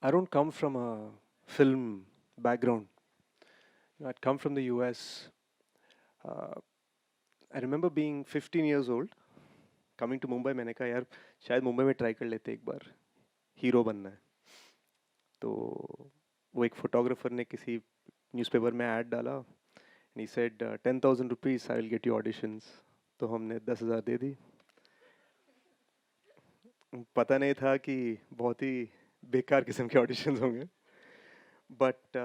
I don't come from a film background. I'd come from the US. Uh, I remember being 15 years old, coming to Mumbai. मैंने कहा यार शायद मुंबई में try कर लेते एक बार हीरो बनना है. तो वो एक फोटोग्राफर ने किसी न्यूज़पेपर में ऐड डाला and he said 10,000 rupees I will get you auditions. तो हमने 10,000 दे दी. पता नहीं था कि बहुत ही बेकार किस्म के ऑडिशंस होंगे. But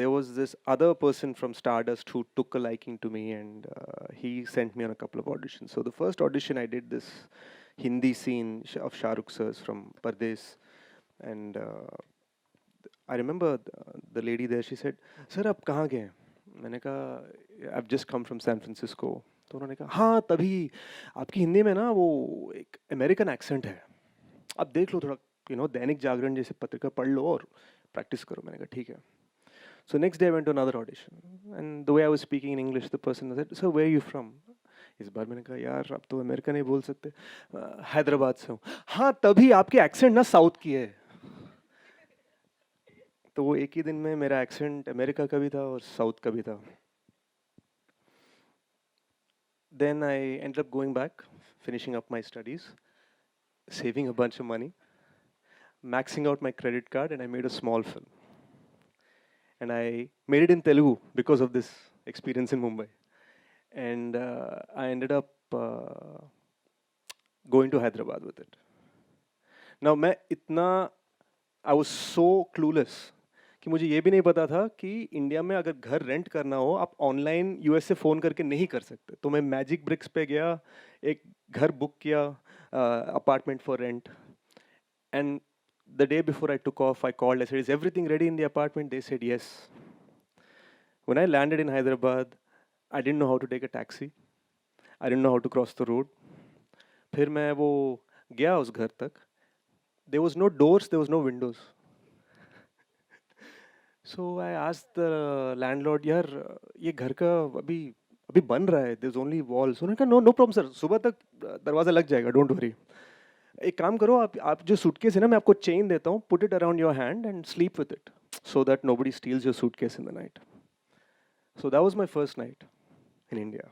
there was this other person from Stardust who took a liking to me, and he sent me on a couple of auditions. So the first audition I did this Hindi scene of Shah Rukh sir's from Pardes, and I remember the lady there. She said, "Sir, आप कहाँ गए?" मैंने कहा, "I've just come from San Francisco." तो उन्होंने कहा, "हाँ, तभी आपकी हिंदी में ना वो एक अमेरिकन एक्सेंट है, आप देख लो थोड़ा, दैनिक जागरण जैसे पत्रिका पढ़ लो और प्रैक्टिस करो." मैंने कहा ठीक है. So next day I went to another audition, and the way I was speaking in English, the person said, "So where are you from?" इस बार मैंने कहा यार अब तो अमेरिका नहीं बोल सकते. हैदराबाद से हूँ." "हाँ, तभी आपकी एक्सेंट ना साउथ की है." तो वो एक ही दिन में मेरा एक्सेंट अमेरिका का भी था और साउथ का भी था. Then I ended up going back, finishing up my studies, saving a bunch of money, maxing out my credit card, and I made a small film. And I made it in Telugu because of this experience in Mumbai. And I ended up going to Hyderabad with it. Now, I was so clueless कि मुझे ये भी नहीं पता था कि India में अगर घर रेंट करना हो आप ऑनलाइन यूएस से फ़ोन करके नहीं कर सकते. तो मैं मैजिक ब्रिक्स पे गया, एक घर बुक किया, apartment for rent. And the day before I took off, I called. I said, "Is everything ready in the apartment?" They said, "Yes." When I landed in Hyderabad, I didn't know how to take a taxi. I didn't know how to cross the road. फिर मैं वो गया उस घर तक. There was no doors, there was no windows. So I asked the landlord, यार ये घर का अभी अभी बन रहा है. There's only walls. उन्होंने कहा, "No, no problem, sir. सुबह तक दरवाज़ा लग जाएगा. Don't worry." एक काम करो, आप जो सूटकेस है ना, मैं आपको चेन देता हूँ. Put it around your hand and sleep with it so that nobody steals your suitcase in the night. So that was my first night in India.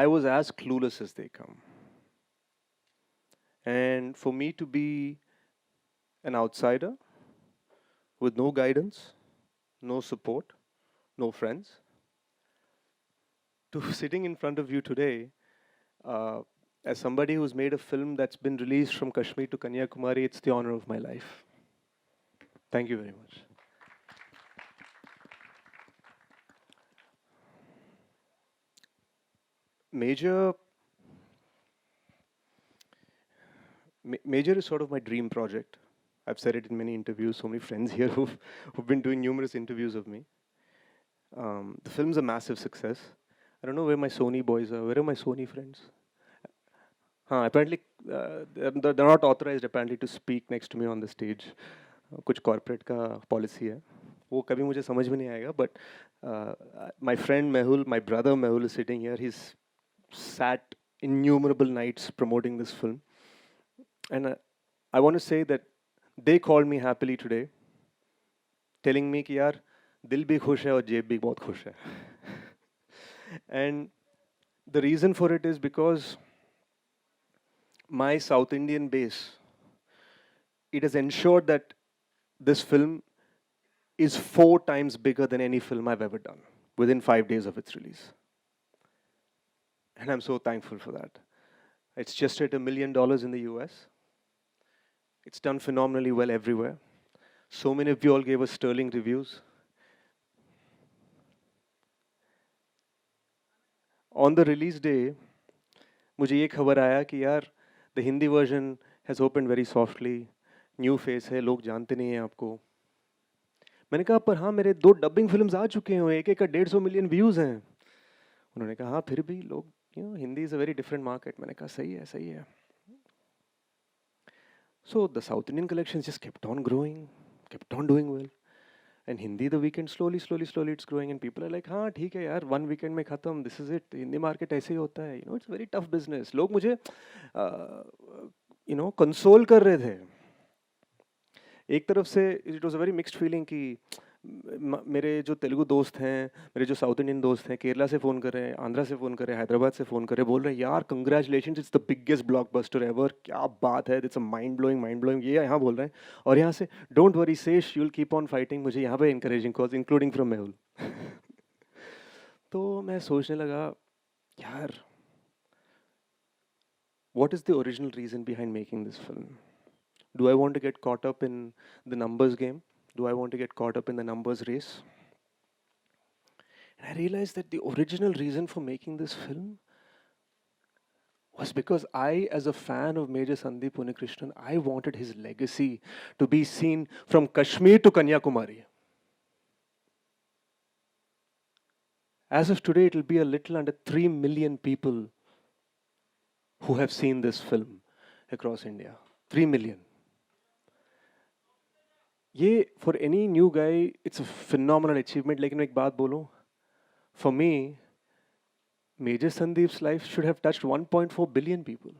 I was as clueless as they come. And for me to be an outsider with no guidance, no support, no friends, to sitting in front of you today uh, as somebody who's made a film that's been released from Kashmir to Kanyakumari, it's the honor of my life. Thank you very much. Major Major is sort of my dream project. I've said it in many interviews. So many friends here who've been doing numerous interviews of me. The film's a massive success. I don't know where my Sony boys are. Where are my Sony friends? Apparently, they're not authorized apparently to speak next to me on the stage. कुछ corporate का policy है. वो कभी मुझे समझ में नहीं आएगा. But my friend Mehul, my brother Mehul is sitting here. He's sat innumerable nights promoting this film. And I want to say that they called me happily today, telling me कि यार दिल भी खुश है और जेब भी बहुत खुश है. And the reason for it is because my South Indian base, it has ensured that this film is 4 times bigger than any film I've ever done within 5 days of its release. And I'm so thankful for that. It's just hit $1 million in the US. It's done phenomenally well everywhere. So many of you all gave us sterling reviews. On the release day, मुझे ये खबर आया कि यार the Hindi version has opened very softly, new face है, लोग जानते नहीं हैं आपको. मैंने कहा पर हाँ मेरे 2 डबिंग फिल्म्स आ चुके हैं, एक एक का 150 मिलियन व्यूज़ हैं. उन्होंने कहा हाँ फिर भी लोग Hindi is a very different market. मैंने कहा सही है सही है. So the South Indian collections just kept on growing, kept on doing well. And Hindi, the weekend, slowly it's growing, and people are like, हाँ ठीक है यार, one weekend में खत्म, this is it. Hindi market ऐसे ही होता है, it's very tough business. लोग मुझे कंसोल कर रहे थे। एक तरफ से it was a very mixed feeling कि मेरे जो तेलुगु दोस्त हैं, मेरे जो साउथ इंडियन दोस्त हैं, केरला से फ़ोन कर रहे हैं, आंध्रा से फ़ोन कर रहे हैं, हैदराबाद से फ़ोन कर रहे हैं, बोल रहे हैं यार congratulation, it's the biggest blockbuster ever, क्या बात है, इट्स अ माइंड ब्लोइंग, ये यहाँ बोल रहे हैं। और यहाँ से don't worry sash, you will keep on fighting, मुझे यहाँ पे encouraging cause including from Mehul. तो मैं सोचने लगा यार, what is the original reason behind making this film? Do I want to get caught up in the numbers game? Do I want to get caught up in the numbers race? And I realized that the original reason for making this film was because I, as a fan of Major Sandeep Unnikrishnan, I wanted his legacy to be seen from Kashmir to Kanyakumari. As of today, it will be a little under 3 million people who have seen this film across India. 3 million. ये for any new guy, it's a phenomenal achievement. लेकिन मैं एक बात बोलूँ, for me, Major Sandeep's life should have touched 1.4 billion people.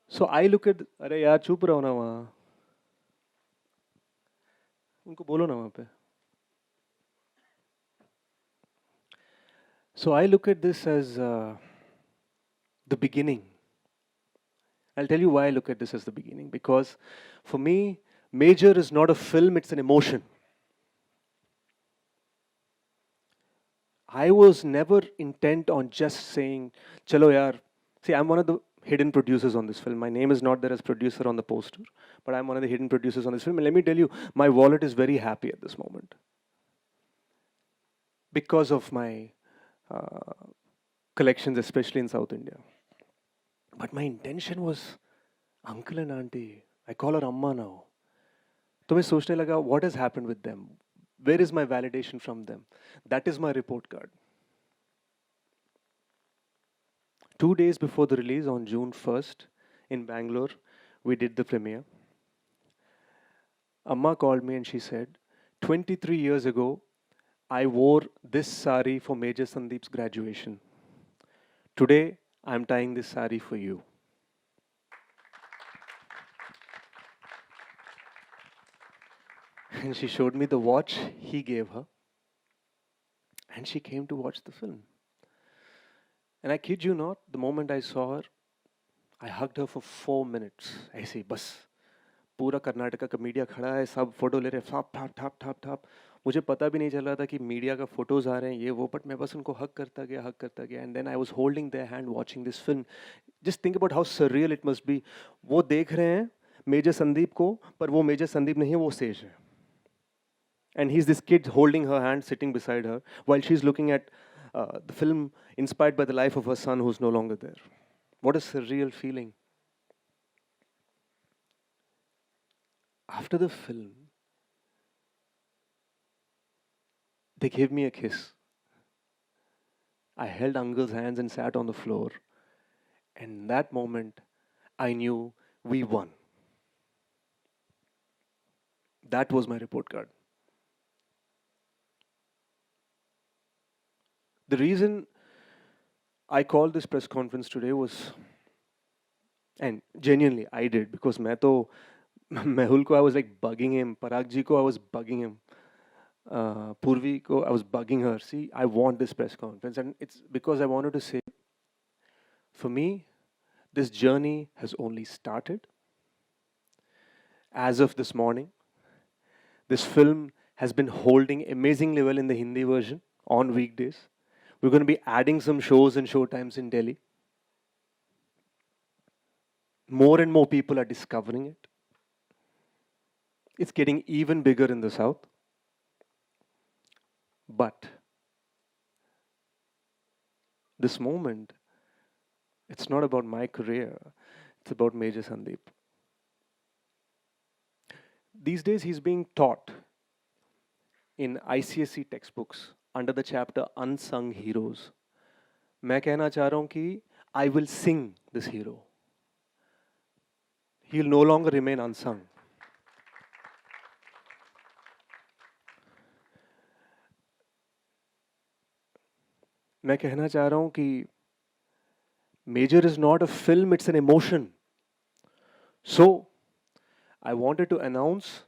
So I look at, अरे यार चुप रहो ना वहाँ, उनको बोलो ना वहाँ पे. So I look at this as the beginning. I'll tell you why I look at this as the beginning. Because for me, Major is not a film, it's an emotion. I was never intent on just saying, chalo yaar. See, I'm one of the hidden producers on this film. My name is not there as producer on the poster, but I'm one of the hidden producers on this film. And let me tell you, my wallet is very happy at this moment because of my uh, collections, especially in South India. But my intention was uncle and auntie. I call her Amma now. तो मैं सोचने लगा, what has happened with them? Where is my validation from them? That is my report card. 2 days before the release, on June 1st, in Bangalore, we did the premiere. Amma called me and she said, 23 years ago, I wore this sari for Major Sandeep's graduation. Today, I'm tying this sari for you. And she showed me the watch he gave her. And she came to watch the film. And I kid you not, the moment I saw her, I hugged her for 4 minutes. ऐसे ही बस पूरा कर्नाटका का media खड़ा है, सब photo ले रहे हैं, ठाप ठाप ठाप ठाप ठाप. मुझे पता भी नहीं चल रहा था कि मीडिया का फोटोज आ रहे हैं ये वो, बट मैं बस उनको हक करता गया. And then I was holding their hand watching this film. Just think about how surreal it must be. वो देख रहे हैं मेजर संदीप को, पर वो मेजर संदीप नहीं है, वो सेश है. And he's this kid holding her hand, sitting beside her, while she's looking at the film inspired by the life of her son who's no longer there. What a surreal feeling. After the film, they gave me a kiss. I held Uncle's hands and sat on the floor. And in that moment, I knew we won. That was my report card. The reason I called this press conference today was, and genuinely I did, because मैं तो Mehul ko I was like bugging him, Parag ji ko I was bugging him, Purvi ko I was bugging her. See, I want this press conference, and it's because I wanted to say, for me, this journey has only started. As of this morning, this film has been holding amazingly well in the Hindi version on weekdays. We're going to be adding some shows and show times in Delhi. More and more people are discovering it. It's getting even bigger in the South. But this moment, it's not about my career, it's about Major Sandeep. These days, he's being taught in ICSE textbooks under the chapter Unsung Heroes. मैं कहना चाह रहा हूँ कि I will sing this hero. He'll no longer remain unsung. मैं कहना चाह रहा हूँ कि Major is not a film, it's an emotion. So, I wanted to announce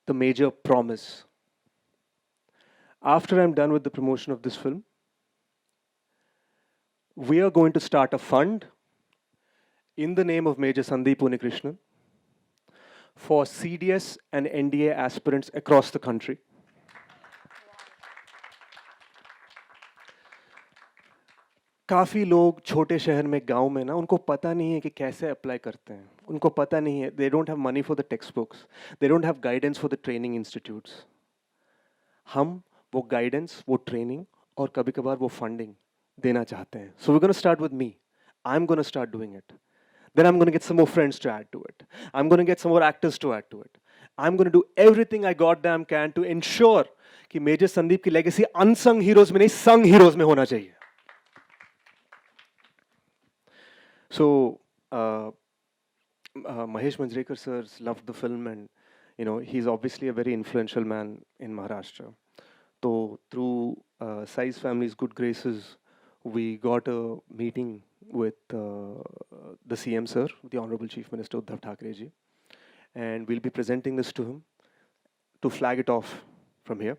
the Major promise. After I'm done with the promotion of this film, we are going to start a fund in the name of Major Sandeep Unikrishnan for CDS and NDA aspirants across the country. काफ़ी लोग छोटे शहर में गांव में ना उनको पता नहीं है कि कैसे अप्लाई करते हैं उनको पता नहीं है they don't have money for the text books they don't have guidance for the training institutes हम वो गाइडेंस वो ट्रेनिंग और कभी कभार वो फंडिंग देना चाहते हैं so we gonna start with me I am gonna start doing it then I'm going to get some more friends to add to it. I'm going to get some more actors to add to it. I'm going to do everything I goddamn can to ensure कि major Sandeep की legacy unsung heroes में नहीं संग heroes में होना चाहिए. So Mahesh Manjrekar sir loved the film and he's obviously a very influential man in Maharashtra. So through Sai's family's good graces, we got a meeting with the CM sir, the Honorable Chief Minister Uddhav Thackeray ji, and we'll be presenting this to him to flag it off from here.